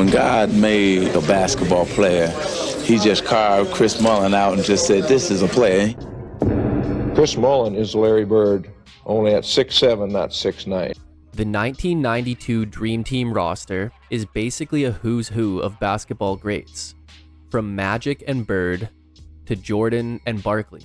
When God made a basketball player, he just carved Chris Mullin out and just said, this is a player. Chris Mullin is Larry Bird, only at 6'7", not 6'9". The 1992 Dream Team roster is basically a who's who of basketball greats, from Magic and Bird to Jordan and Barkley.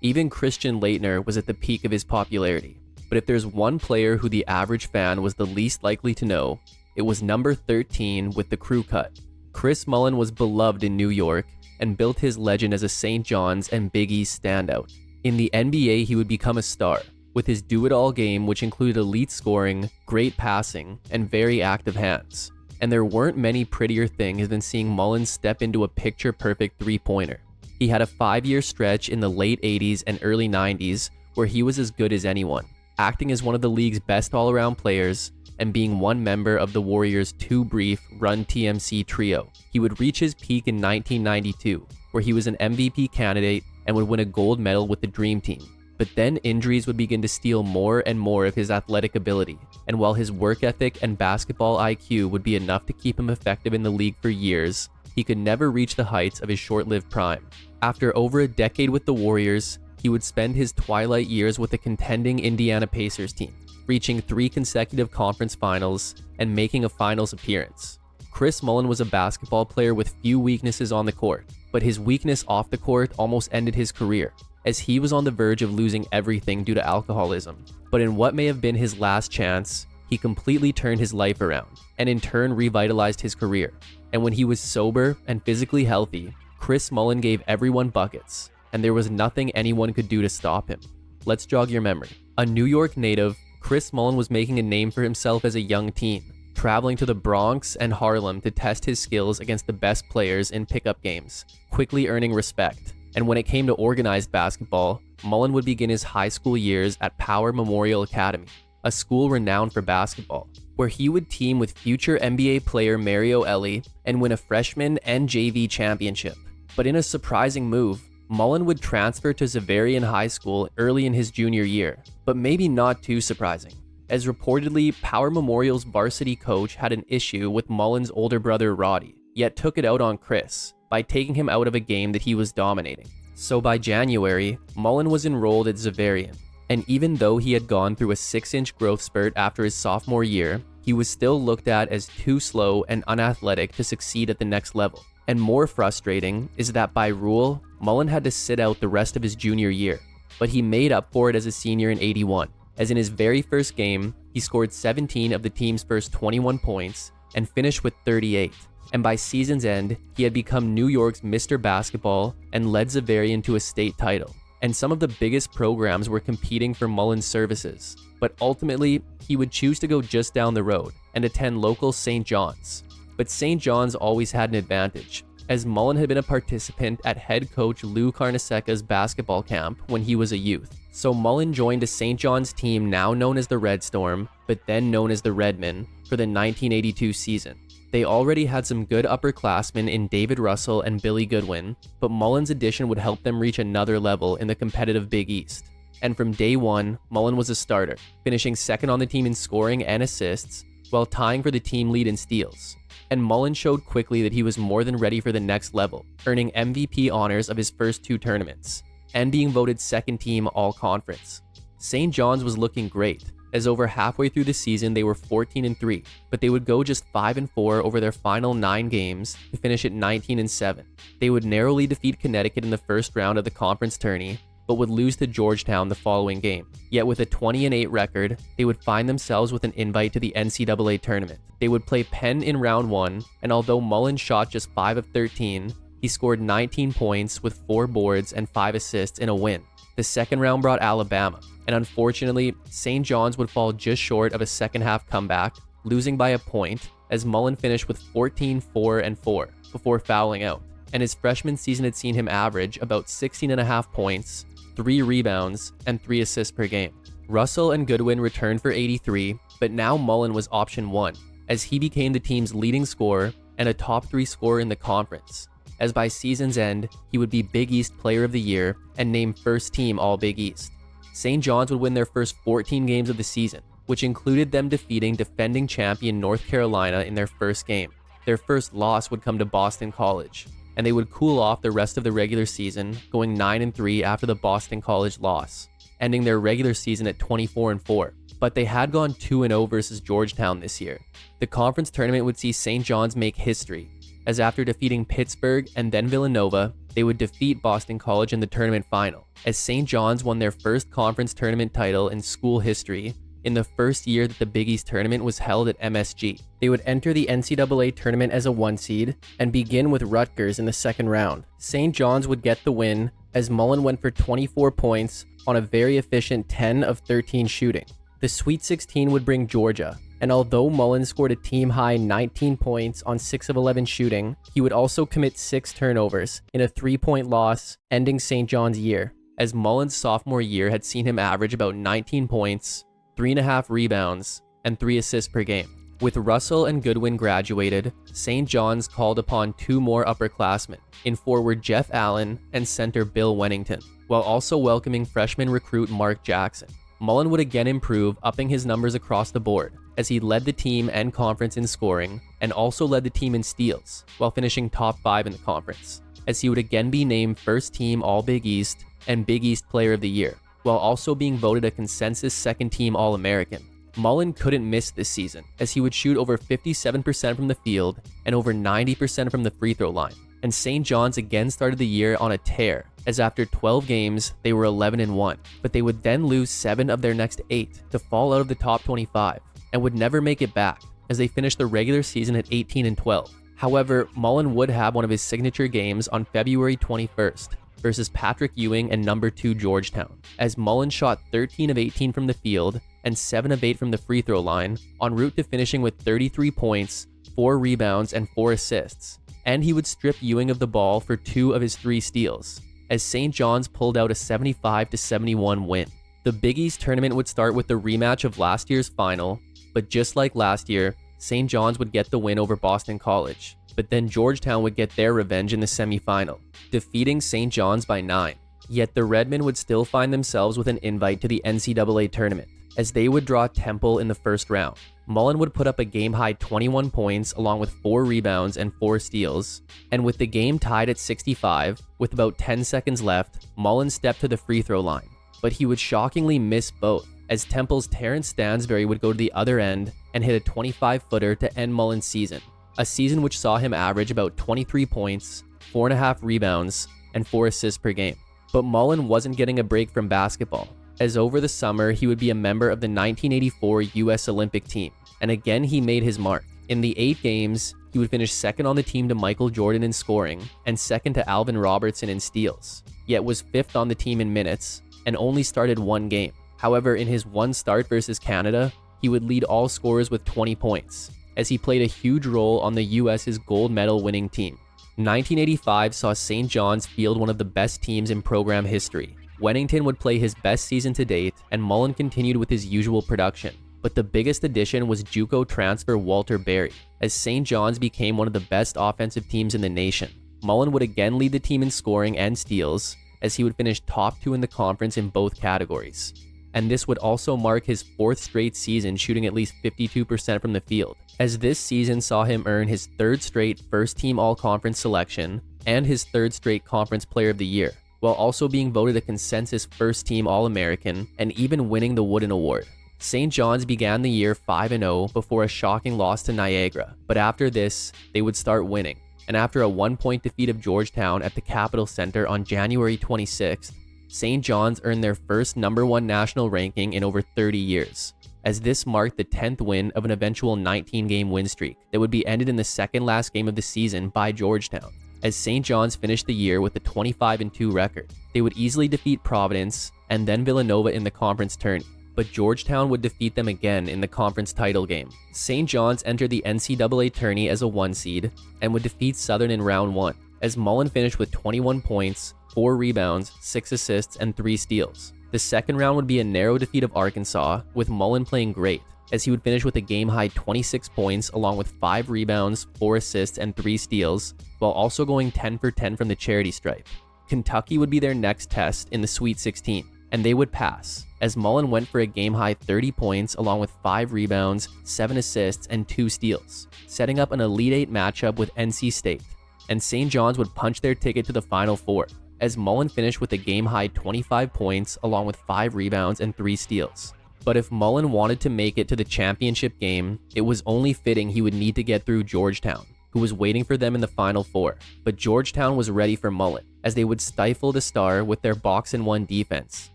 Even Christian Laettner was at the peak of his popularity. But if there's one player who the average fan was the least likely to know, it was number 13 with the crew cut. Chris Mullin was beloved in New York and built his legend as a St. John's and Big East standout. In the NBA, he would become a star, with his do-it-all game, which included elite scoring, great passing, and very active hands. And there weren't many prettier things than seeing Mullin step into a picture-perfect three-pointer. He had a 5-year stretch in the late 80s and early 90s where he was as good as anyone, acting as one of the league's best all-around players and being one member of the Warriors' too brief Run TMC trio. He would reach his peak in 1992, where he was an MVP candidate and would win a gold medal with the Dream Team. But then injuries would begin to steal more and more of his athletic ability, and while his work ethic and basketball IQ would be enough to keep him effective in the league for years, he could never reach the heights of his short-lived prime. After over a decade with the Warriors, he would spend his twilight years with the contending Indiana Pacers team, reaching 3 consecutive conference finals and making a finals appearance. Chris Mullin was a basketball player with few weaknesses on the court, but his weakness off the court almost ended his career, as he was on the verge of losing everything due to alcoholism. But in what may have been his last chance, he completely turned his life around, and in turn revitalized his career. And when he was sober and physically healthy, Chris Mullin gave everyone buckets, and there was nothing anyone could do to stop him. Let's jog your memory. A New York native, Chris Mullin was making a name for himself as a young teen, traveling to the Bronx and Harlem to test his skills against the best players in pickup games, quickly earning respect. And when it came to organized basketball, Mullin would begin his high school years at Power Memorial Academy, a school renowned for basketball, where he would team with future NBA player Mario Elie and win a freshman and JV championship. But in a surprising move, Mullin would transfer to Xaverian High School early in his junior year, but maybe not too surprising, as reportedly Power Memorial's varsity coach had an issue with Mullin's older brother Roddy, yet took it out on Chris by taking him out of a game that he was dominating. So by January, Mullin was enrolled at Xaverian, and even though he had gone through a 6-inch growth spurt after his sophomore year, he was still looked at as too slow and unathletic to succeed at the next level. And more frustrating is that by rule, Mullin had to sit out the rest of his junior year, but he made up for it as a senior in 81, as in his very first game, he scored 17 of the team's first 21 points and finished with 38. And by season's end, he had become New York's Mr. Basketball and led Xaverian to a state title. And some of the biggest programs were competing for Mullin's services, but ultimately, he would choose to go just down the road and attend local St. John's. But St. John's always had an advantage, as Mullin had been a participant at head coach Lou Carnesecca's basketball camp when he was a youth. So Mullin joined a St. John's team now known as the Red Storm, but then known as the Redmen, for the 1982 season. They already had some good upperclassmen in David Russell and Billy Goodwin, but Mullin's addition would help them reach another level in the competitive Big East. And from day one, Mullin was a starter, finishing second on the team in scoring and assists, while tying for the team lead in steals. And Mullin showed quickly that he was more than ready for the next level, earning MVP honors of his first 2 tournaments, and being voted second team all-conference. St. John's was looking great, as over halfway through the season they were 14-3, but they would go just 5-4 over their final 9 games to finish at 19-7. They would narrowly defeat Connecticut in the first round of the conference tourney, but would lose to Georgetown the following game. Yet with a 20-8 record, they would find themselves with an invite to the NCAA tournament. They would play Penn in round 1, and although Mullin shot just 5 of 13, he scored 19 points with 4 boards and 5 assists in a win. The second round brought Alabama, and unfortunately, St. John's would fall just short of a second-half comeback, losing by a point, as Mullin finished with 14-4-4 before fouling out, and his freshman season had seen him average about 16.5 points, 3 rebounds, and 3 assists per game. Russell and Goodwin returned for 83, but now Mullin was option 1, as he became the team's leading scorer and a top 3 scorer in the conference, as by season's end, he would be Big East Player of the Year and named first team All-Big East. St. John's would win their first 14 games of the season, which included them defeating defending champion North Carolina in their first game. Their first loss would come to Boston College, and they would cool off the rest of the regular season, going 9-3 after the Boston College loss, ending their regular season at 24-4. But they had gone 2-0 versus Georgetown this year. The conference tournament would see St. John's make history, as after defeating Pittsburgh and then Villanova, they would defeat Boston College in the tournament final, as St. John's won their first conference tournament title in school history in the first year that the Big East tournament was held at MSG. They would enter the NCAA tournament as a 1 seed and begin with Rutgers in the second round. St. John's would get the win, as Mullin went for 24 points on a very efficient 10 of 13 shooting. The Sweet 16 would bring Georgia, and although Mullin scored a team-high 19 points on 6 of 11 shooting, he would also commit 6 turnovers in a 3-point loss, ending St. John's year, as Mullin's sophomore year had seen him average about 19 points, 3.5 rebounds, and 3 assists per game. With Russell and Goodwin graduated, St. John's called upon 2 more upperclassmen, in forward Jeff Allen and center Bill Wennington, while also welcoming freshman recruit Mark Jackson. Mullin would again improve, upping his numbers across the board, as he led the team and conference in scoring, and also led the team in steals, while finishing top 5 in the conference, as he would again be named first team All-Big East and Big East Player of the Year, while also being voted a consensus second team All-American. Mullin couldn't miss this season, as he would shoot over 57% from the field and over 90% from the free throw line. And St. John's again started the year on a tear, as after 12 games, they were 11-1, but they would then lose 7 of their next 8 to fall out of the top 25, and would never make it back, as they finished the regular season at 18-12. However, Mullin would have one of his signature games on February 21st versus Patrick Ewing and number 2 Georgetown, as Mullin shot 13 of 18 from the field and 7 of 8 from the free throw line, en route to finishing with 33 points, 4 rebounds, and 4 assists. And he would strip Ewing of the ball for 2 of his 3 steals, as St. John's pulled out a 75-71 win. The Big East tournament would start with the rematch of last year's final, but just like last year, St. John's would get the win over Boston College, but then Georgetown would get their revenge in the semifinal, defeating St. John's by 9. Yet the Redmen would still find themselves with an invite to the NCAA tournament, as they would draw Temple in the first round. Mullin would put up a game-high 21 points along with 4 rebounds and 4 steals, and with the game tied at 65, with about 10 seconds left, Mullin stepped to the free throw line, but he would shockingly miss both, as Temple's Terrence Stansberry would go to the other end and hit a 25-footer to end Mullin's season, a season which saw him average about 23 points, 4.5 rebounds, and 4 assists per game. But Mullin wasn't getting a break from basketball, as over the summer he would be a member of the 1984 US Olympic team, and again he made his mark. In the 8 games, he would finish second on the team to Michael Jordan in scoring and second to Alvin Robertson in steals, yet was 5th on the team in minutes and only started 1 game. However, in his 1 start versus Canada, he would lead all scorers with 20 points, as he played a huge role on the US's gold medal winning team. 1985 saw St. John's field one of the best teams in program history. Wennington would play his best season to date, and Mullin continued with his usual production. But the biggest addition was JUCO transfer Walter Berry, as St. John's became one of the best offensive teams in the nation. Mullin would again lead the team in scoring and steals, as he would finish top 2 in the conference in both categories. And this would also mark his 4th straight season shooting at least 52% from the field, as this season saw him earn his 3rd straight first-team all-conference selection and his 3rd straight conference player of the year, while also being voted a consensus first-team All-American and even winning the Wooden Award. St. John's began the year 5-0 before a shocking loss to Niagara, but after this, they would start winning, and after a 1-point defeat of Georgetown at the Capitol Center on January 26th, St. John's earned their first #1 national ranking in over 30 years, as this marked the 10th win of an eventual 19-game win streak that would be ended in the second last game of the season by Georgetown, as St. John's finished the year with a 25-2 record. They would easily defeat Providence and then Villanova in the conference tourney, but Georgetown would defeat them again in the conference title game. St. John's entered the NCAA tourney as a 1 seed and would defeat Southern in round 1, as Mullin finished with 21 points, 4 rebounds, 6 assists, and 3 steals. The second round would be a narrow defeat of Arkansas, with Mullin playing great, as he would finish with a game-high 26 points along with 5 rebounds, 4 assists, and 3 steals, while also going 10 for 10 from the charity stripe. Kentucky would be their next test in the Sweet 16, and they would pass, as Mullin went for a game-high 30 points along with 5 rebounds, 7 assists, and 2 steals, setting up an Elite 8 matchup with NC State, and St. John's would punch their ticket to the Final Four, as Mullin finished with a game-high 25 points along with 5 rebounds and 3 steals. But if Mullin wanted to make it to the championship game, it was only fitting he would need to get through Georgetown, who was waiting for them in the Final Four. But Georgetown was ready for Mullin, as they would stifle the Star with their box-and-1 defense,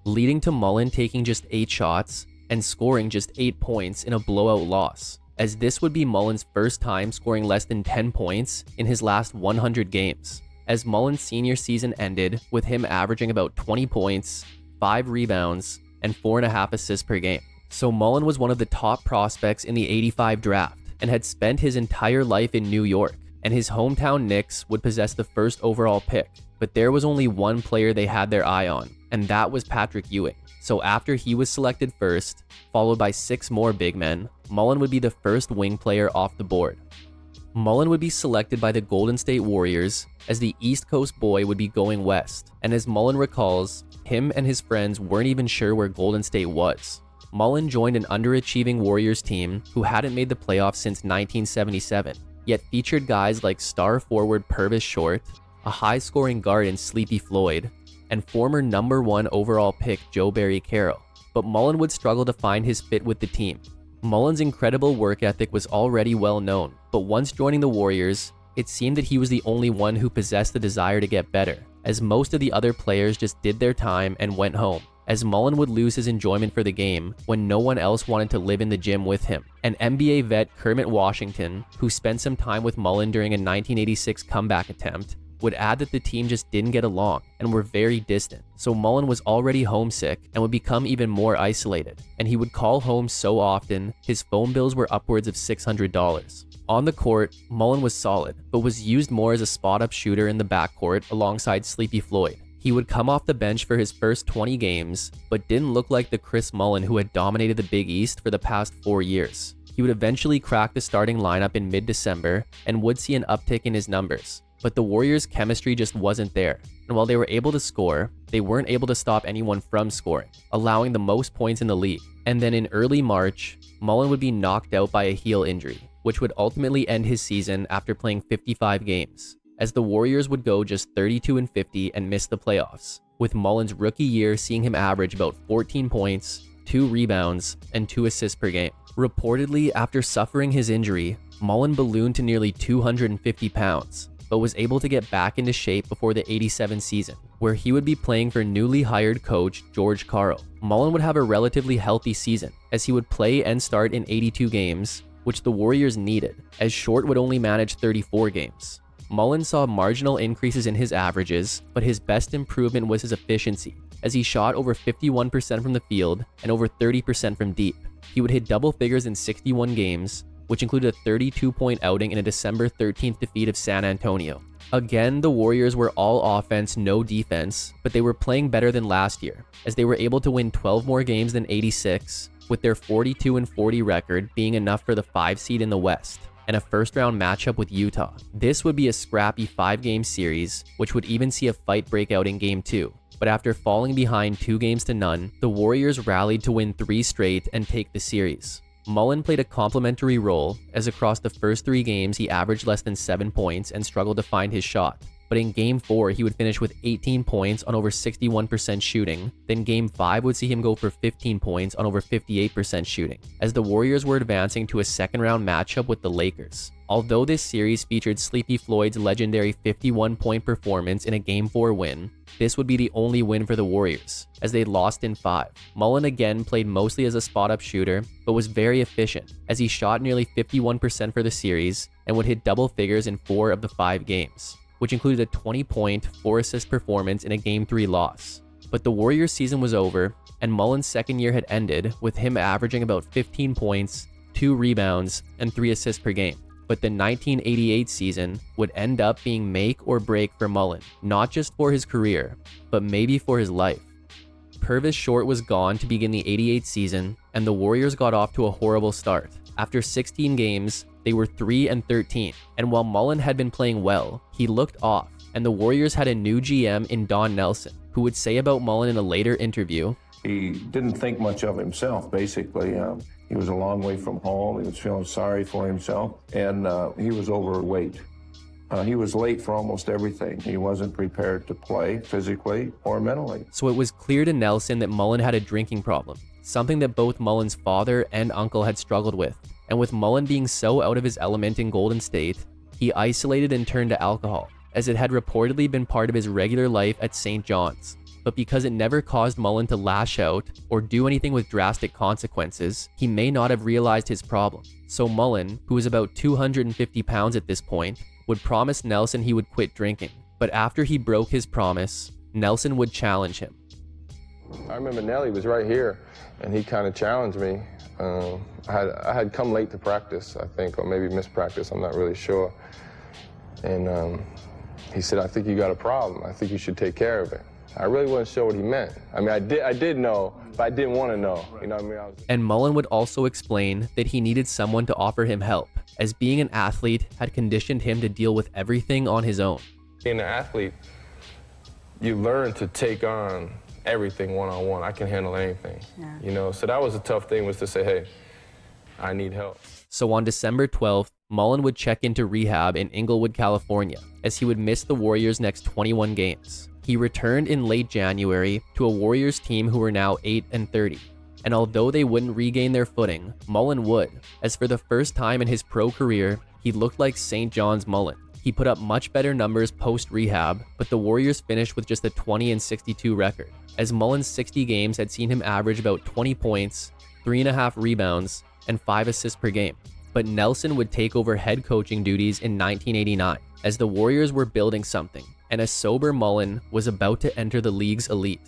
leading to Mullin taking just 8 shots and scoring just 8 points in a blowout loss, as this would be Mullin's first time scoring less than 10 points in his last 100 games, as Mullin's senior season ended with him averaging about 20 points, 5 rebounds, and 4.5 assists per game. So Mullin was one of the top prospects in the '85 draft and had spent his entire life in New York, and his hometown Knicks would possess the first overall pick. But there was only one player they had their eye on, and that was Patrick Ewing. So after he was selected first, followed by 6 more big men, Mullin would be the first wing player off the board. Mullin would be selected by the Golden State Warriors, as the East Coast boy would be going west, and as Mullin recalls, him and his friends weren't even sure where Golden State was. Mullin joined an underachieving Warriors team who hadn't made the playoffs since 1977, yet featured guys like star forward Purvis Short, a high-scoring guard in Sleepy Floyd, and former #1 overall pick Joe Barry Carroll. But Mullin would struggle to find his fit with the team. Mullin's incredible work ethic was already well known, but once joining the Warriors, it seemed that he was the only one who possessed the desire to get better, as most of the other players just did their time and went home, as Mullin would lose his enjoyment for the game when no one else wanted to live in the gym with him. And NBA vet Kermit Washington, who spent some time with Mullin during a 1986 comeback attempt, would add that the team just didn't get along and were very distant. So Mullin was already homesick and would become even more isolated, and he would call home so often his phone bills were upwards of $600. On the court, Mullin was solid, but was used more as a spot-up shooter in the backcourt alongside Sleepy Floyd. He would come off the bench for his first 20 games, but didn't look like the Chris Mullin who had dominated the Big East for the past 4 years. He would eventually crack the starting lineup in mid-December and would see an uptick in his numbers. But the Warriors' chemistry just wasn't there, and while they were able to score, they weren't able to stop anyone from scoring, allowing the most points in the league. And then in early March, Mullin would be knocked out by a heel injury, which would ultimately end his season after playing 55 games, as the Warriors would go just 32-50 and miss the playoffs, with Mullin's rookie year seeing him average about 14 points, 2 rebounds, and 2 assists per game. Reportedly, after suffering his injury, Mullin ballooned to nearly 250 pounds, but was able to get back into shape before the '87 season, where he would be playing for newly hired coach George Karl. Mullin would have a relatively healthy season, as he would play and start in 82 games, which the Warriors needed, as Short would only manage 34 games. Mullin saw marginal increases in his averages, but his best improvement was his efficiency, as he shot over 51% from the field and over 30% from deep. He would hit double figures in 61 games, which included a 32-point outing in a December 13th defeat of San Antonio. Again, the Warriors were all offense, no defense, but they were playing better than last year, as they were able to win 12 more games than '86, with their 42-40 record being enough for the 5 seed in the West, and a first-round matchup with Utah. This would be a scrappy 5-game series, which would even see a fight break out in Game 2. But after falling behind 2-0, the Warriors rallied to win 3 straight and take the series. Mullin played a complementary role, as across the first 3 games he averaged less than 7 points and struggled to find his shot. But in Game 4, he would finish with 18 points on over 61% shooting. Then Game 5 would see him go for 15 points on over 58% shooting, as the Warriors were advancing to a second-round matchup with the Lakers. Although this series featured Sleepy Floyd's legendary 51-point performance in a Game 4 win, this would be the only win for the Warriors, as they lost in 5. Mullin again played mostly as a spot-up shooter, but was very efficient, as he shot nearly 51% for the series and would hit double figures in 4 of the 5 games, which included a 20-point, 4-assist performance in a Game 3 loss. But the Warriors' season was over, and Mullin's second year had ended, with him averaging about 15 points, 2 rebounds, and 3 assists per game. But the 1988 season would end up being make or break for Mullin, not just for his career, but maybe for his life. Purvis Short was gone to begin the '88 season, and the Warriors got off to a horrible start. After 16 games, they were 3-13, and while Mullin had been playing well, he looked off, and the Warriors had a new GM in Don Nelson, who would say about Mullin in a later interview, He didn't think much of himself, basically. He was a long way from home. He was feeling sorry for himself, and he was overweight. He was late for almost everything. He wasn't prepared to play physically or mentally. So it was clear to Nelson that Mullin had a drinking problem, something that both Mullin's father and uncle had struggled with. And with Mullin being so out of his element in Golden State, he isolated and turned to alcohol, as it had reportedly been part of his regular life at St. John's. But because it never caused Mullin to lash out or do anything with drastic consequences, he may not have realized his problem. So Mullin, who was about 250 pounds at this point, would promise Nelson he would quit drinking. But after he broke his promise, Nelson would challenge him. I remember Nelly was right here, and he kind of challenged me. I had come late to practice, I think, or maybe missed practice, I'm not really sure. And he said, I think you got a problem. I think you should take care of it. I really wasn't sure what he meant. I mean, I did know, but I didn't want to know. You know what I mean? And Mullin would also explain that he needed someone to offer him help, as being an athlete had conditioned him to deal with everything on his own. Being an athlete, you learn to take on everything one-on-one. I can handle anything, you know? So that was a tough thing, was to say, hey, I need help. So on December 12th, Mullin would check into rehab in Inglewood, California, as he would miss the Warriors' next 21 games. He returned in late January to a Warriors team who were now 8-30. And although they wouldn't regain their footing, Mullin would, as for the first time in his pro career, he looked like St. John's Mullin. He put up much better numbers post-rehab, but the Warriors finished with just a 20-62 record, as Mullin's 60 games had seen him average about 20 points, 3.5 rebounds, and 5 assists per game. But Nelson would take over head coaching duties in 1989, as the Warriors were building something, and a sober Mullin was about to enter the league's elite.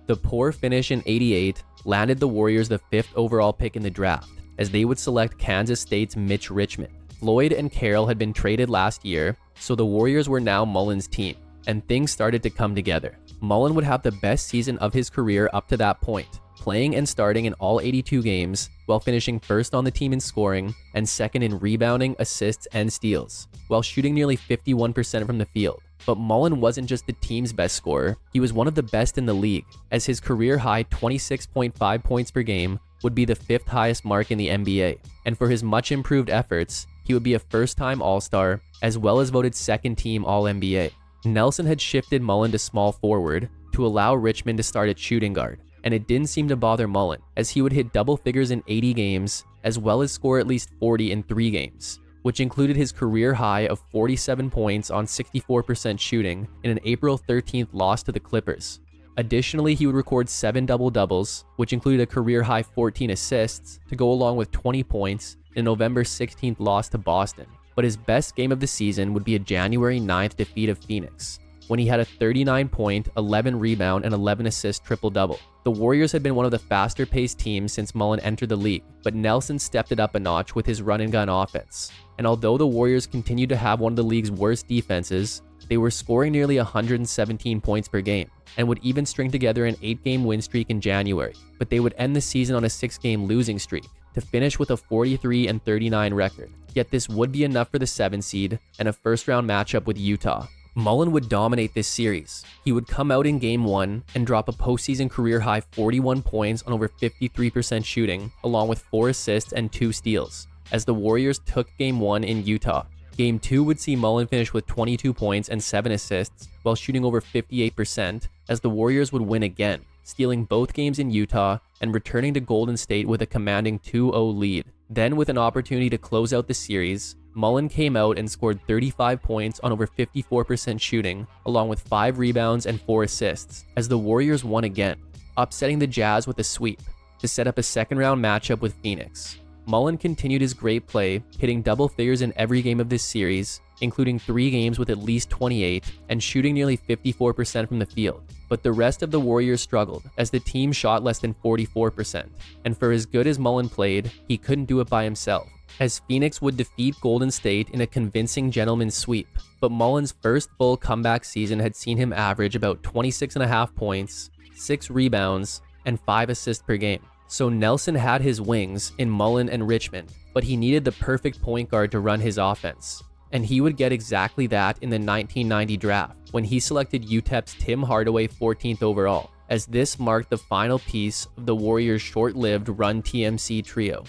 The poor finish in '88 landed the Warriors the 5th overall pick in the draft, as they would select Kansas State's Mitch Richmond. Floyd and Carroll had been traded last year, so the Warriors were now Mullin's team, and things started to come together. Mullin would have the best season of his career up to that point, playing and starting in all 82 games, while finishing first on the team in scoring and second in rebounding, assists, and steals, while shooting nearly 51% from the field. But Mullin wasn't just the team's best scorer, he was one of the best in the league, as his career-high 26.5 points per game would be the 5th highest mark in the NBA, and for his much improved efforts, he would be a first-time All-Star, as well as voted second-team All-NBA. Nelson had shifted Mullin to small forward to allow Richmond to start at shooting guard, and it didn't seem to bother Mullin, as he would hit double figures in 80 games, as well as score at least 40 in 3 games, which included his career high of 47 points on 64% shooting in an April 13th loss to the Clippers. Additionally, he would record 7 double-doubles, which included a career-high 14 assists, to go along with 20 points in a November 16th loss to Boston. But his best game of the season would be a January 9th defeat of Phoenix, when he had a 39-point, 11-rebound, and 11-assist triple-double. The Warriors had been one of the faster-paced teams since Mullin entered the league, but Nelson stepped it up a notch with his run-and-gun offense. And although the Warriors continued to have one of the league's worst defenses, they were scoring nearly 117 points per game, and would even string together an 8-game win streak in January. But they would end the season on a 6-game losing streak, to finish with a 43-39 record. Yet this would be enough for the 7 seed and a first-round matchup with Utah. Mullin would dominate this series. He would come out in Game 1 and drop a postseason career-high 41 points on over 53% shooting, along with 4 assists and 2 steals, as the Warriors took Game 1 in Utah. Game 2 would see Mullin finish with 22 points and 7 assists, while shooting over 58%, as the Warriors would win again, stealing both games in Utah and returning to Golden State with a commanding 2-0 lead. Then, with an opportunity to close out the series, Mullin came out and scored 35 points on over 54% shooting, along with 5 rebounds and 4 assists, as the Warriors won again, upsetting the Jazz with a sweep to set up a second-round matchup with Phoenix. Mullin continued his great play, hitting double figures in every game of this series, including 3 games with at least 28, and shooting nearly 54% from the field. But the rest of the Warriors struggled, as the team shot less than 44%, and for as good as Mullin played, he couldn't do it by himself, as Phoenix would defeat Golden State in a convincing gentleman's sweep. But Mullin's first full comeback season had seen him average about 26.5 points, 6 rebounds, and 5 assists per game. So Nelson had his wings in Mullin and Richmond, but he needed the perfect point guard to run his offense. and he would get exactly that in the 1990 draft, when he selected UTEP's Tim Hardaway 14th overall, as this marked the final piece of the Warriors' short-lived Run TMC trio.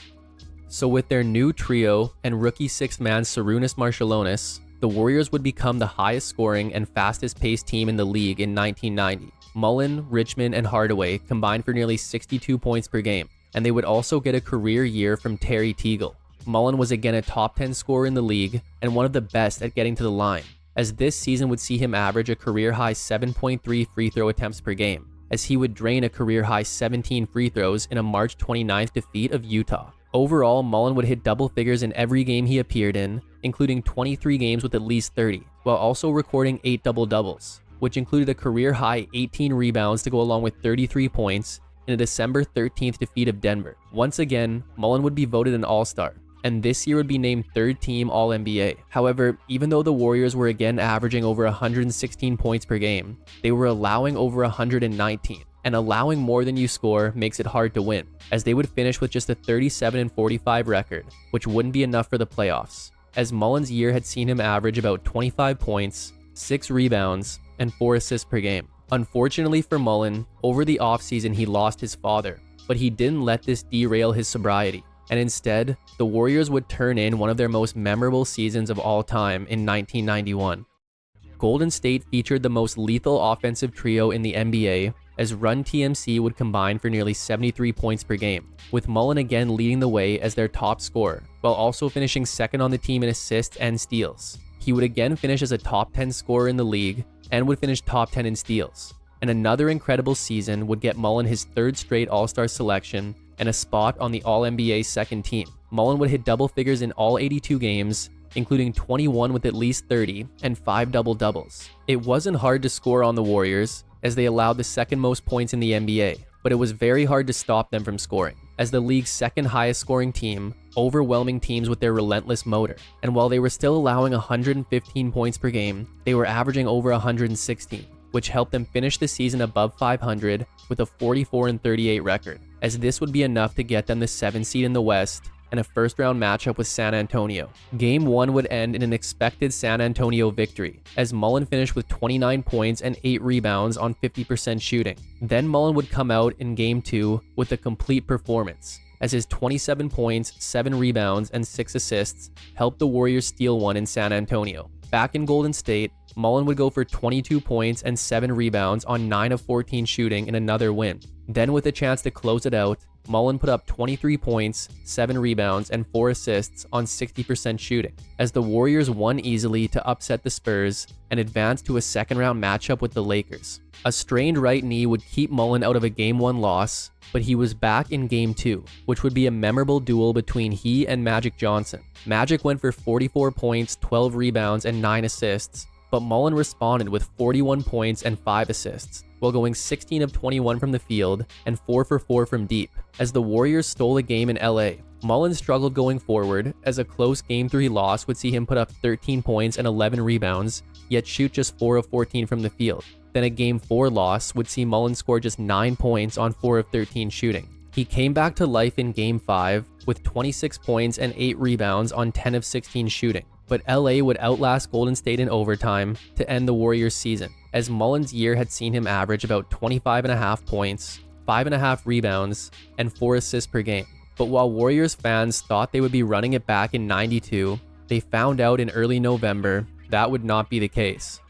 So with their new trio and rookie sixth man Sarunas Marciulionis, the Warriors would become the highest scoring and fastest paced team in the league in 1990. Mullin, Richmond, and Hardaway combined for nearly 62 points per game, and they would also get a career year from Terry Teagle. Mullin was again a top 10 scorer in the league and one of the best at getting to the line, as this season would see him average a career-high 7.3 free throw attempts per game, as he would drain a career-high 17 free throws in a March 29th defeat of Utah. Overall, Mullin would hit double figures in every game he appeared in, including 23 games with at least 30, while also recording 8 double-doubles, which included a career-high 18 rebounds to go along with 33 points in a December 13th defeat of Denver. Once again, Mullin would be voted an All-Star, and this year would be named third-team All-NBA. However, even though the Warriors were again averaging over 116 points per game, they were allowing over 119. And allowing more than you score makes it hard to win, as they would finish with just a 37-45 record, which wouldn't be enough for the playoffs, as Mullin's year had seen him average about 25 points, 6 rebounds, and 4 assists per game. Unfortunately for Mullin, over the offseason he lost his father, but he didn't let this derail his sobriety, and instead, the Warriors would turn in one of their most memorable seasons of all time in 1991. Golden State featured the most lethal offensive trio in the NBA, as Run TMC would combine for nearly 73 points per game, with Mullin again leading the way as their top scorer, while also finishing second on the team in assists and steals. He would again finish as a top 10 scorer in the league, and would finish top 10 in steals. And another incredible season would get Mullin his third straight All-Star selection and a spot on the All-NBA second team. Mullin would hit double figures in all 82 games, including 21 with at least 30 and 5 double-doubles. It wasn't hard to score on the Warriors, as they allowed the second most points in the NBA, but it was very hard to stop them from scoring, as the league's second highest scoring team, overwhelming teams with their relentless motor. And while they were still allowing 115 points per game, they were averaging over 116, which helped them finish the season above 500 with a 44-38 record, as this would be enough to get them the 7th seed in the West and a first-round matchup with San Antonio. Game 1 would end in an expected San Antonio victory, as Mullin finished with 29 points and 8 rebounds on 50% shooting. Then Mullin would come out in Game 2 with a complete performance, as his 27 points, 7 rebounds, and 6 assists helped the Warriors steal one in San Antonio. Back in Golden State, Mullin would go for 22 points and 7 rebounds on 9 of 14 shooting in another win. Then with a chance to close it out, Mullin put up 23 points, 7 rebounds, and 4 assists on 60% shooting, as the Warriors won easily to upset the Spurs and advance to a second-round matchup with the Lakers. A strained right knee would keep Mullin out of a Game 1 loss, but he was back in Game 2, which would be a memorable duel between he and Magic Johnson. Magic went for 44 points, 12 rebounds, and 9 assists, but Mullin responded with 41 points and 5 assists, while going 16 of 21 from the field and 4 for 4 from deep. As the Warriors stole a game in LA, Mullin struggled going forward, as a close Game 3 loss would see him put up 13 points and 11 rebounds, yet shoot just 4 of 14 from the field. Then a Game 4 loss would see Mullin score just 9 points on 4 of 13 shooting. He came back to life in Game 5 with 26 points and 8 rebounds on 10 of 16 shooting, but LA would outlast Golden State in overtime to end the Warriors' season, as Mullin's year had seen him average about 25.5 points, 5.5 rebounds, and 4 assists per game. But while Warriors fans thought they would be running it back in '92, they found out in early November that would not be the case.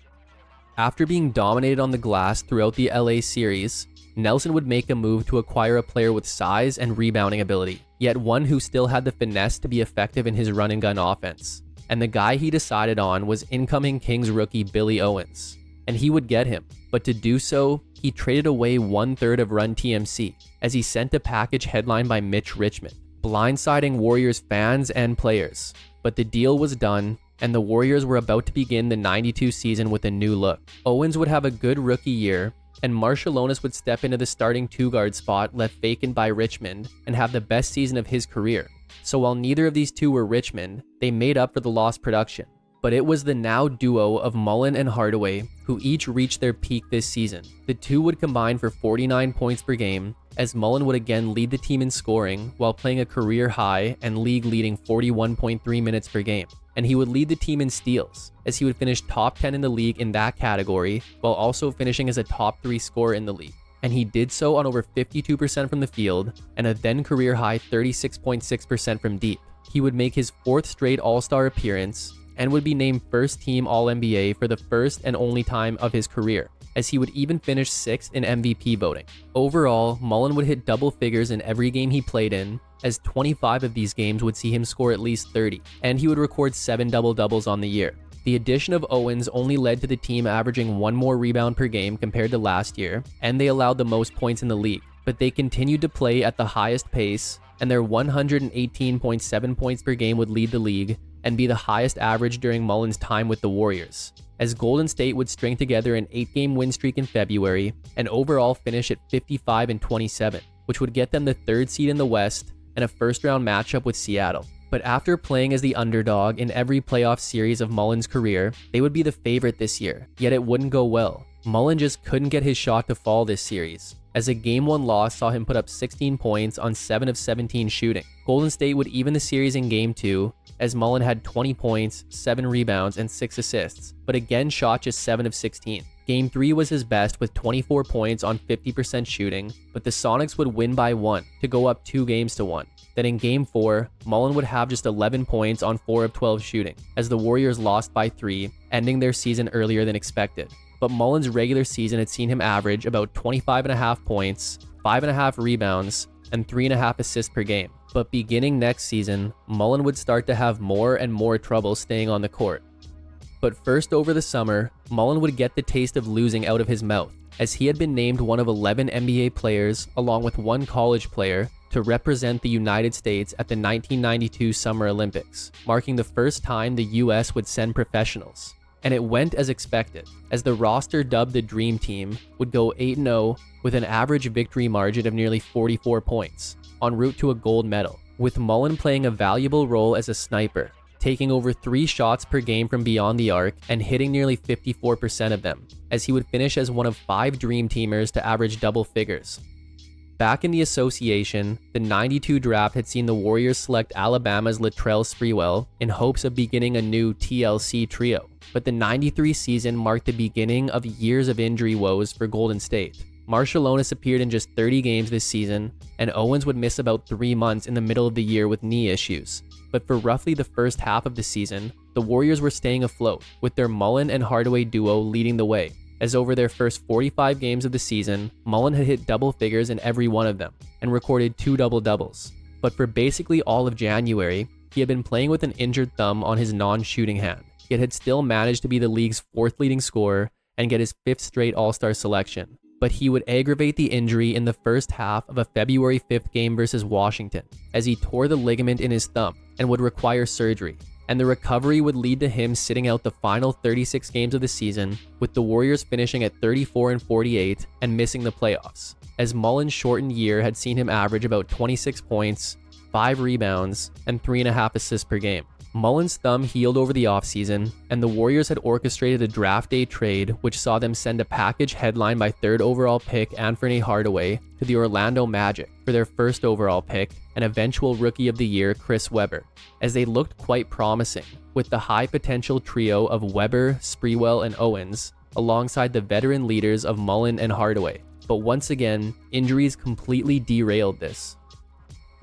After being dominated on the glass throughout the LA series, Nelson would make a move to acquire a player with size and rebounding ability, yet one who still had the finesse to be effective in his run-and-gun offense. And the guy he decided on was incoming Kings rookie Billy Owens. And he would get him, but to do so, he traded away 1/3 of Run TMC, as he sent a package headlined by Mitch Richmond, blindsiding Warriors fans and players. But the deal was done, and the Warriors were about to begin the '92 season with a new look. Owens would have a good rookie year, and Marciulionis would step into the starting two-guard spot left vacant by Richmond and have the best season of his career. So while neither of these two were Richmond, they made up for the lost production. But it was the now duo of Mullin and Hardaway who each reached their peak this season. The two would combine for 49 points per game, as Mullin would again lead the team in scoring while playing a career high and league-leading 41.3 minutes per game. and he would lead the team in steals, as he would finish top 10 in the league in that category, while also finishing as a top 3 scorer in the league. And he did so on over 52% from the field and a then career high 36.6% from deep. He would make his 4th straight All-Star appearance and would be named first team All-NBA for the first and only time of his career, as he would even finish 6th in MVP voting. Overall, Mullin would hit double figures in every game he played in, as 25 of these games would see him score at least 30, and he would record 7 double-doubles on the year. The addition of Owens only led to the team averaging 1 more rebound per game compared to last year, and they allowed the most points in the league, but they continued to play at the highest pace, and their 118.7 points per game would lead the league and be the highest average during Mullin's time with the Warriors, as Golden State would string together an 8-game win streak in February and overall finish at 55-27, which would get them the 3rd seed in the West and a first-round matchup with Seattle. But after playing as the underdog in every playoff series of Mullin's career, they would be the favorite this year, yet it wouldn't go well. Mullin just couldn't get his shot to fall this series, as a Game 1 loss saw him put up 16 points on 7 of 17 shooting. Golden State would even the series in Game 2, as Mullin had 20 points, 7 rebounds, and 6 assists, but again shot just 7 of 16. Game 3 was his best with 24 points on 50% shooting, but the Sonics would win by 1 to go up 2-1. Then in Game 4, Mullin would have just 11 points on 4 of 12 shooting, as the Warriors lost by 3, ending their season earlier than expected. But Mullin's regular season had seen him average about 25.5 points, 5.5 rebounds, and 3.5 assists per game. But beginning next season, Mullin would start to have more and more trouble staying on the court. But first, over the summer, Mullin would get the taste of losing out of his mouth, as he had been named one of 11 NBA players, along with 1 college player, to represent the United States at the 1992 Summer Olympics, marking the first time the US would send professionals. And it went as expected, as the roster dubbed the Dream Team would go 8-0 with an average victory margin of nearly 44 points, en route to a gold medal, with Mullin playing a valuable role as a sniper, taking over 3 shots per game from beyond the arc and hitting nearly 54% of them, as he would finish as one of 5 Dream Teamers to average double figures. Back in the association, the '92 draft had seen the Warriors select Alabama's Latrell Sprewell in hopes of beginning a new TLC trio, but the '93 season marked the beginning of years of injury woes for Golden State. Marshallonis appeared in just 30 games this season, and Owens would miss about 3 months in the middle of the year with knee issues. But for roughly the first half of the season, the Warriors were staying afloat, with their Mullin and HArdaway duo leading the way, as over their first 45 games of the season, Mullin had hit double figures in every one of them, and recorded 2 double-doubles. But for basically all of January, he had been playing with an injured thumb on his non-shooting hand, yet had still managed to be the league's 4th leading scorer and get his 5th straight All-Star selection. But he would aggravate the injury in the first half of a February 5th game versus Washington, as he tore the ligament in his thumb and would require surgery. And the recovery would lead to him sitting out the final 36 games of the season, with the Warriors finishing at 34-48 and missing the playoffs, as Mullin's shortened year had seen him average about 26 points, 5 rebounds, and 3.5 assists per game. Mullin's thumb healed over the offseason, and the Warriors had orchestrated a draft day trade which saw them send a package headlined by 3rd overall pick Anthony HArdaway to the Orlando Magic for their 1st overall pick and eventual Rookie of the Year Chris Webber, as they looked quite promising, with the high potential trio of Webber, Sprewell, and Owens, alongside the veteran leaders of Mullin and HArdaway. But once again, injuries completely derailed this.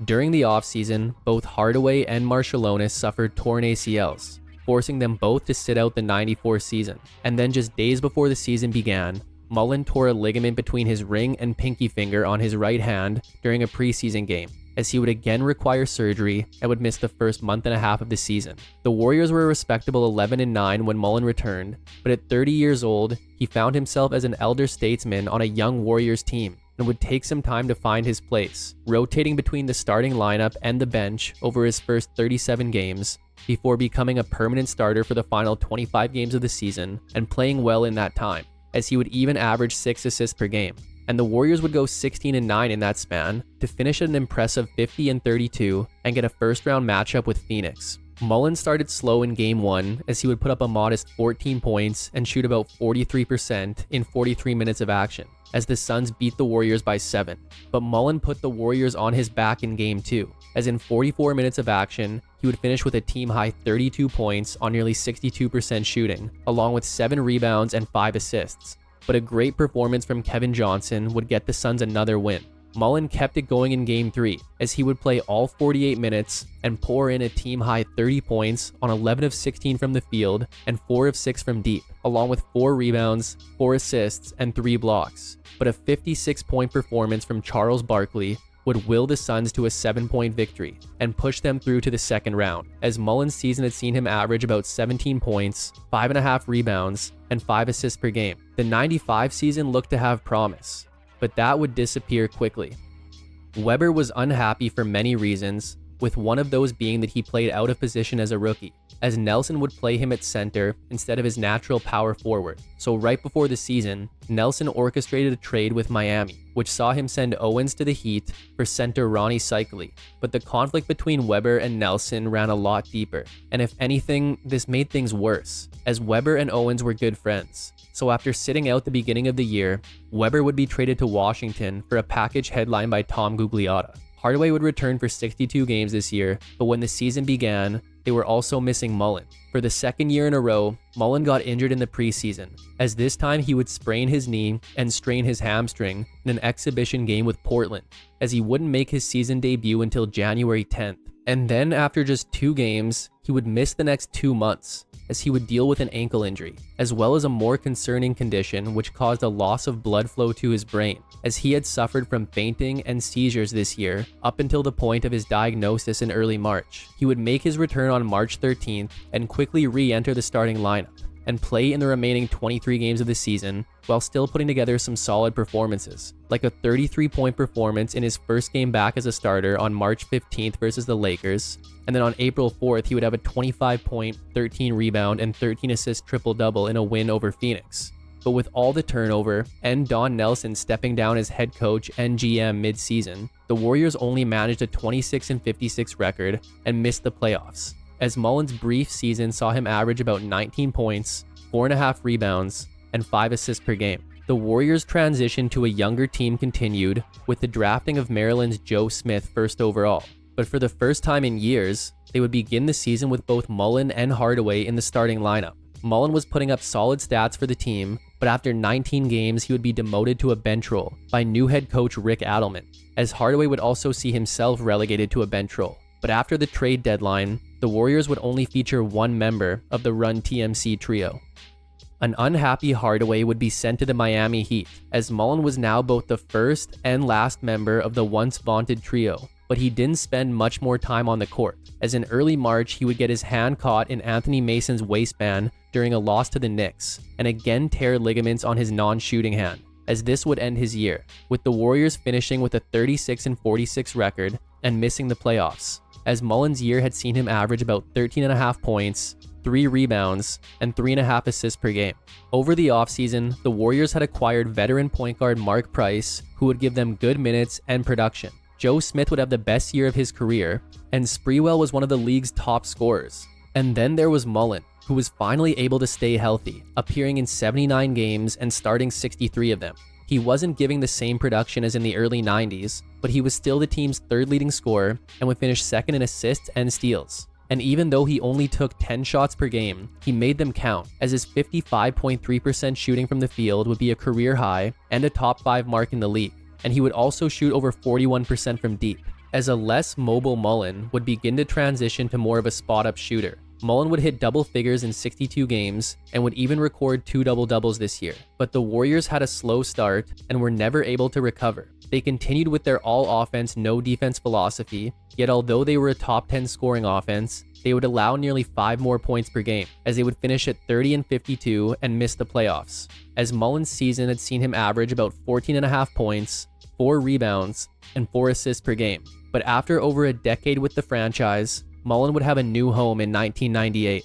During the offseason, both HArdaway and Marshallonis suffered torn ACLs, forcing them both to sit out the '94 season. And then just days before the season began, Mullin tore a ligament between his ring and pinky finger on his right hand during a preseason game, as he would again require surgery and would miss the first month and a half of the season. The Warriors were a respectable 11-9 when Mullin returned, but at 30 years old, he found himself as an elder statesman on a young Warriors team, and would take some time to find his place, rotating between the starting lineup and the bench over his first 37 games, before becoming a permanent starter for the final 25 games of the season and playing well in that time, as he would even average 6 assists per game. And the Warriors would go 16-9 in that span to finish at an impressive 50-32 and get a first-round matchup with Phoenix. Mullin started slow in Game 1, as he would put up a modest 14 points and shoot about 43% in 43 minutes of action. as the Suns beat the Warriors by 7. But Mullin put the Warriors on his back in Game 2, as in 44 minutes of action, he would finish with a team-high 32 points on nearly 62% shooting, along with 7 rebounds and 5 assists. But a great performance from Kevin Johnson would get the Suns another win. Mullin kept it going in Game 3, as he would play all 48 minutes and pour in a team-high 30 points on 11 of 16 from the field and 4 of 6 from deep, along with 4 rebounds, 4 assists, and 3 blocks. But a 56-point performance from Charles Barkley would will the Suns to a 7-point victory and push them through to the second round, as Mullin's season had seen him average about 17 points, 5.5 rebounds, and 5 assists per game. The 95 season looked to have promise, but that would disappear quickly. Webber was unhappy for many reasons, with one of those being that he played out of position as a rookie, as Nelson would play him at center instead of his natural power forward. So right before the season, Nelson orchestrated a trade with Miami, which saw him send Owens to the Heat for center Ronnie Cycli. But the conflict between Webber and Nelson ran a lot deeper, and if anything, this made things worse, as Webber and Owens were good friends. So after sitting out the beginning of the year, Webber would be traded to Washington for a package headlined by Tom Gugliotta. Hardaway would return for 62 games this year, but when the season began, they were also missing Mullin. For the second year in a row, Mullin got injured in the preseason, as this time he would sprain his knee and strain his hamstring in an exhibition game with Portland, as he wouldn't make his season debut until January 10th. And then after just 2 games, he would miss the next 2 months, as he would deal with an ankle injury, as well as a more concerning condition which caused a loss of blood flow to his brain, as he had suffered from fainting and seizures this year up until the point of his diagnosis in early March. He would make his return on March 13th and quickly re-enter the starting lineup and play in the remaining 23 games of the season while still putting together some solid performances, like a 33-point performance in his first game back as a starter on March 15th versus the Lakers, and then on April 4th he would have a 25-point, 13 rebound, and 13 assist triple-double in a win over Phoenix. But with all the turnover and Don Nelson stepping down as head coach and GM mid-season, the Warriors only managed a 26-56 record and missed the playoffs, as Mullin's brief season saw him average about 19 points, 4.5 rebounds, and 5 assists per game. The Warriors' transition to a younger team continued with the drafting of Maryland's Joe Smith first overall. But for the first time in years, they would begin the season with both Mullin and Hardaway in the starting lineup. Mullin was putting up solid stats for the team, but after 19 games, he would be demoted to a bench role by new head coach Rick Adelman, as Hardaway would also see himself relegated to a bench role. But after the trade deadline, the Warriors would only feature one member of the Run TMC trio. An unhappy Hardaway would be sent to the Miami Heat, as Mullin was now both the first and last member of the once vaunted trio, but he didn't spend much more time on the court, as in early March he would get his hand caught in Anthony Mason's waistband during a loss to the Knicks, and again tear ligaments on his non-shooting hand, as this would end his year, with the Warriors finishing with a 36-46 record and missing the playoffs, as Mullin's year had seen him average about 13.5 points, 3 rebounds, and 3.5 assists per game. Over the offseason, the Warriors had acquired veteran point guard Mark Price, who would give them good minutes and production. Joe Smith would have the best year of his career, and Sprewell was one of the league's top scorers. And then there was Mullin, who was finally able to stay healthy, appearing in 79 games and starting 63 of them. He wasn't giving the same production as in the early 90s, but he was still the team's third leading scorer and would finish second in assists and steals. And even though he only took 10 shots per game, he made them count, as his 55.3% shooting from the field would be a career high and a top 5 mark in the league. And he would also shoot over 41% from deep, as a less mobile Mullin would begin to transition to more of a spot-up shooter. Mullin would hit double figures in 62 games and would even record 2 double-doubles this year. But the Warriors had a slow start and were never able to recover. They continued with their all-offense, no-defense philosophy, yet although they were a top 10 scoring offense, they would allow nearly 5 more points per game, as they would finish at 30-52 and miss the playoffs, as Mullin's season had seen him average about 14.5 points, 4 rebounds, and 4 assists per game. But after over a decade with the franchise, Mullin would have a new home in 1998.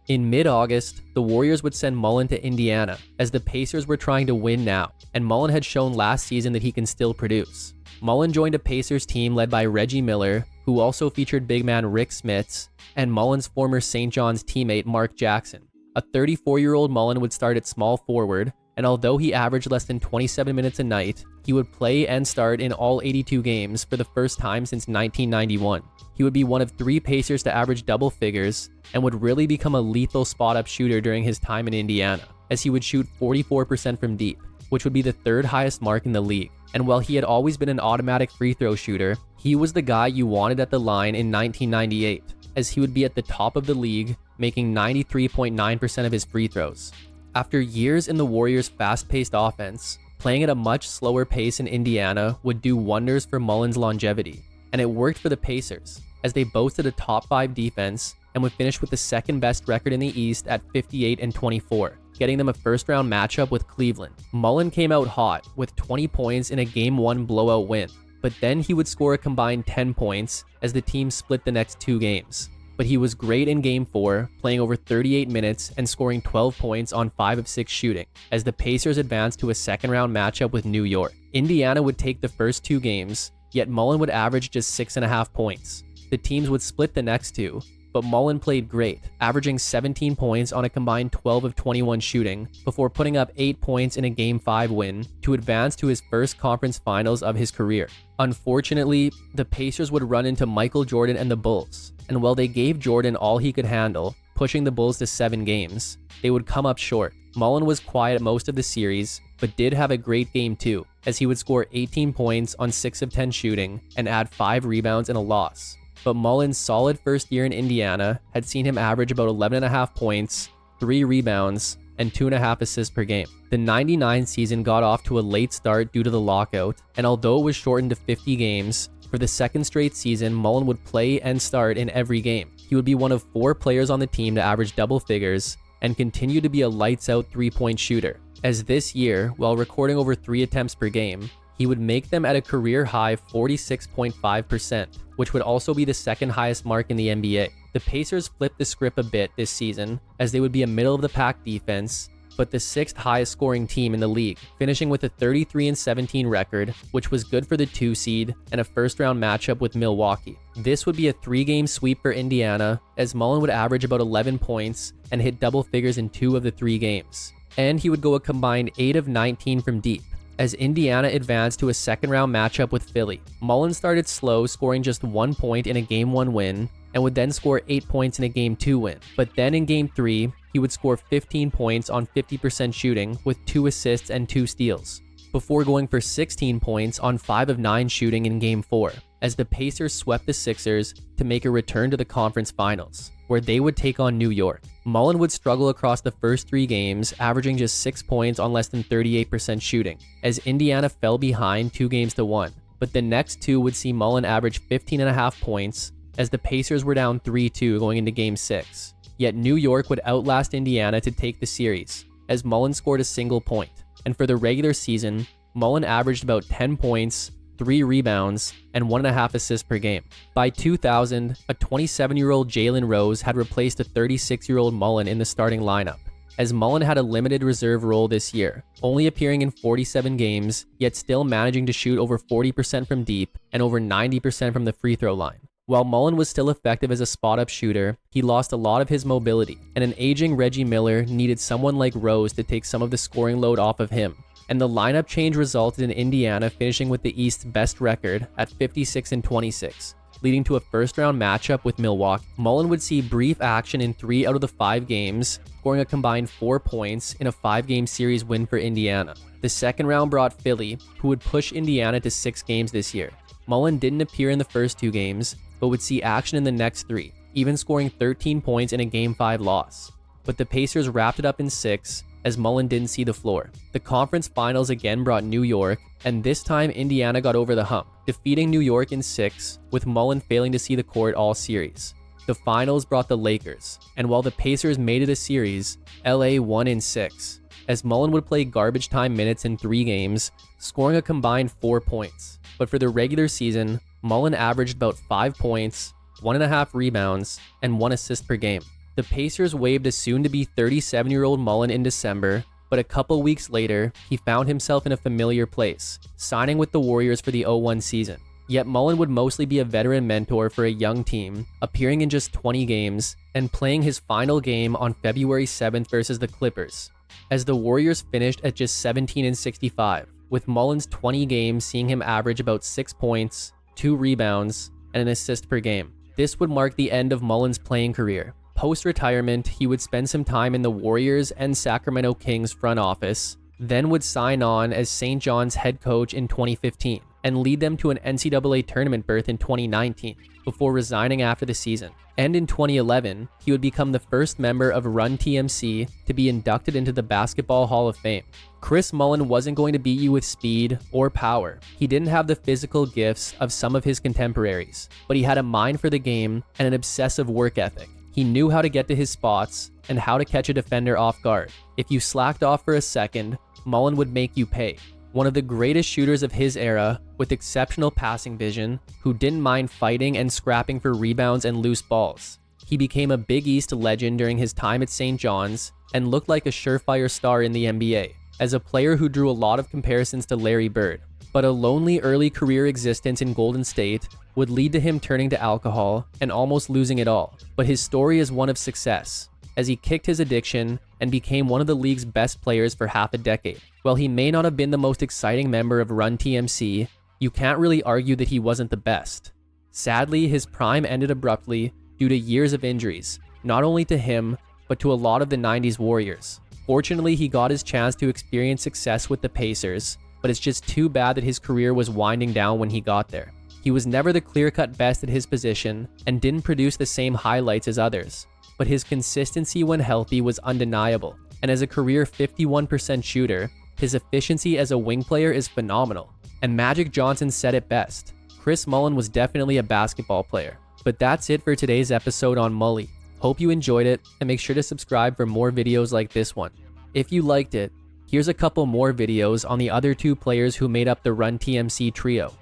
In mid-August, the Warriors would send Mullin to Indiana, as the Pacers were trying to win now, and Mullin had shown last season that he can still produce. Mullin joined a Pacers team led by Reggie Miller, who also featured big man Rick Smits, and Mullin's former St. John's teammate Mark Jackson. A 34-year-old Mullin would start at small forward, and although he averaged less than 27 minutes a night, he would play and start in all 82 games for the first time since 1991. He would be one of 3 Pacers to average double figures and would really become a lethal spot-up shooter during his time in Indiana, as he would shoot 44% from deep, which would be the 3rd highest mark in the league. And while he had always been an automatic free throw shooter, he was the guy you wanted at the line in 1998, as he would be at the top of the league, making 93.9% of his free throws. After years in the Warriors' fast-paced offense, playing at a much slower pace in Indiana would do wonders for Mullin's longevity, and it worked for the Pacers, as they boasted a top 5 defense and would finish with the 2nd best record in the East at 58-24, getting them a first-round matchup with Cleveland. Mullin came out hot with 20 points in a Game 1 blowout win, but then he would score a combined 10 points as the team split the next 2 games. But he was great in Game 4, playing over 38 minutes and scoring 12 points on 5 of 6 shooting, as the Pacers advanced to a second-round matchup with New York. Indiana would take the first 2 games, yet Mullin would average just 6.5 points. The teams would split the next 2, but Mullin played great, averaging 17 points on a combined 12 of 21 shooting, before putting up 8 points in a Game 5 win to advance to his first conference finals of his career. Unfortunately, the Pacers would run into Michael Jordan and the Bulls, and while they gave Jordan all he could handle, pushing the Bulls to 7 games, they would come up short. Mullin was quiet most of the series, but did have a great Game 2, as he would score 18 points on 6 of 10 shooting and add 5 rebounds in a loss. But Mullin's solid first year in Indiana had seen him average about 11.5 points, 3 rebounds, and 2.5 assists per game. The 99 season got off to a late start due to the lockout, and although it was shortened to 50 games, for the 2nd straight season, Mullin would play and start in every game. He would be one of 4 players on the team to average double figures and continue to be a lights-out 3-point shooter, as this year, while recording over 3 attempts per game, he would make them at a career-high 46.5%, which would also be the 2nd highest mark in the NBA. The Pacers flipped the script a bit this season, as they would be a middle-of-the-pack defense, but the 6th highest scoring team in the league, finishing with a 33-17 record, which was good for the 2 seed and a first-round matchup with Milwaukee. This would be a 3-game sweep for Indiana, as Mullin would average about 11 points and hit double figures in 2 of the 3 games. And he would go a combined 8 of 19 from deep, as Indiana advanced to a second-round matchup with Philly. Mullin started slow, scoring just 1 point in a Game 1 win, and would then score 8 points in a Game 2 win. But then in Game 3, he would score 15 points on 50% shooting with 2 assists and 2 steals, before going for 16 points on 5 of 9 shooting in Game 4, as the Pacers swept the Sixers to make a return to the conference finals, where they would take on New York. Mullin would struggle across the first 3 games, averaging just 6 points on less than 38% shooting, as Indiana fell behind 2 games to 1. But the next 2 would see Mullin average 15.5 points, as the Pacers were down 3-2 going into Game 6. Yet New York would outlast Indiana to take the series, as Mullin scored a single point. And for the regular season, Mullin averaged about 10 points, 3 rebounds, and 1.5 assists per game. By 2000, a 27-year-old Jalen Rose had replaced a 36-year-old Mullin in the starting lineup, as Mullin had a limited reserve role this year, only appearing in 47 games, yet still managing to shoot over 40% from deep and over 90% from the free throw line. While Mullin was still effective as a spot-up shooter, he lost a lot of his mobility, and an aging Reggie Miller needed someone like Rose to take some of the scoring load off of him. And the lineup change resulted in Indiana finishing with the East's best record at 56-26, leading to a first-round matchup with Milwaukee. Mullin would see brief action in 3 out of the 5 games, scoring a combined 4 points in a 5-game series win for Indiana. The second round brought Philly, who would push Indiana to 6 games this year. Mullin didn't appear in the first 2 games, but would see action in the next 3, even scoring 13 points in a Game 5 loss. But the Pacers wrapped it up in 6, as Mullin didn't see the floor. The conference finals again brought New York, and this time Indiana got over the hump, defeating New York in 6, with Mullin failing to see the court all series. The finals brought the Lakers, and while the Pacers made it a series, LA won in 6, as Mullin would play garbage time minutes in 3 games, scoring a combined 4 points. But for the regular season, Mullin averaged about 5 points, 1.5 rebounds, and 1 assist per game. The Pacers waived a soon-to-be 37-year-old Mullin in December, but a couple weeks later, he found himself in a familiar place, signing with the Warriors for the 01 season. Yet Mullin would mostly be a veteran mentor for a young team, appearing in just 20 games, and playing his final game on February 7th versus the Clippers, as the Warriors finished at just 17-65, with Mullin's 20 games seeing him average about 6 points, 2 rebounds, and an assist per game. This would mark the end of Mullin's playing career. Post-retirement, he would spend some time in the Warriors and Sacramento Kings front office, then would sign on as St. John's head coach in 2015 and lead them to an NCAA tournament berth in 2019 before resigning after the season. And in 2011, he would become the first member of Run TMC to be inducted into the Basketball Hall of Fame. Chris Mullin wasn't going to beat you with speed or power. He didn't have the physical gifts of some of his contemporaries, but he had a mind for the game and an obsessive work ethic. He knew how to get to his spots and how to catch a defender off guard. If you slacked off for a second, Mullin would make you pay. One of the greatest shooters of his era, with exceptional passing vision, who didn't mind fighting and scrapping for rebounds and loose balls. He became a Big East legend during his time at St. John's and looked like a surefire star in the NBA, as a player who drew a lot of comparisons to Larry Bird. But a lonely early career existence in Golden State would lead to him turning to alcohol and almost losing it all. But his story is one of success, as he kicked his addiction and became one of the league's best players for half a decade. While he may not have been the most exciting member of Run TMC, you can't really argue that he wasn't the best. Sadly, his prime ended abruptly due to years of injuries, not only to him, but to a lot of the 90s Warriors. Fortunately, he got his chance to experience success with the Pacers, but it's just too bad that his career was winding down when he got there. He was never the clear-cut best at his position and didn't produce the same highlights as others, but his consistency when healthy was undeniable, and as a career 51% shooter, his efficiency as a wing player is phenomenal. And Magic Johnson said it best: Chris Mullin was definitely a basketball player. But that's it for today's episode on Mully. Hope you enjoyed it, and make sure to subscribe for more videos like this one. If you liked it, here's a couple more videos on the other 2 players who made up the Run TMC trio.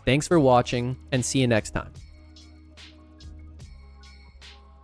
Thanks for watching, and see you next time.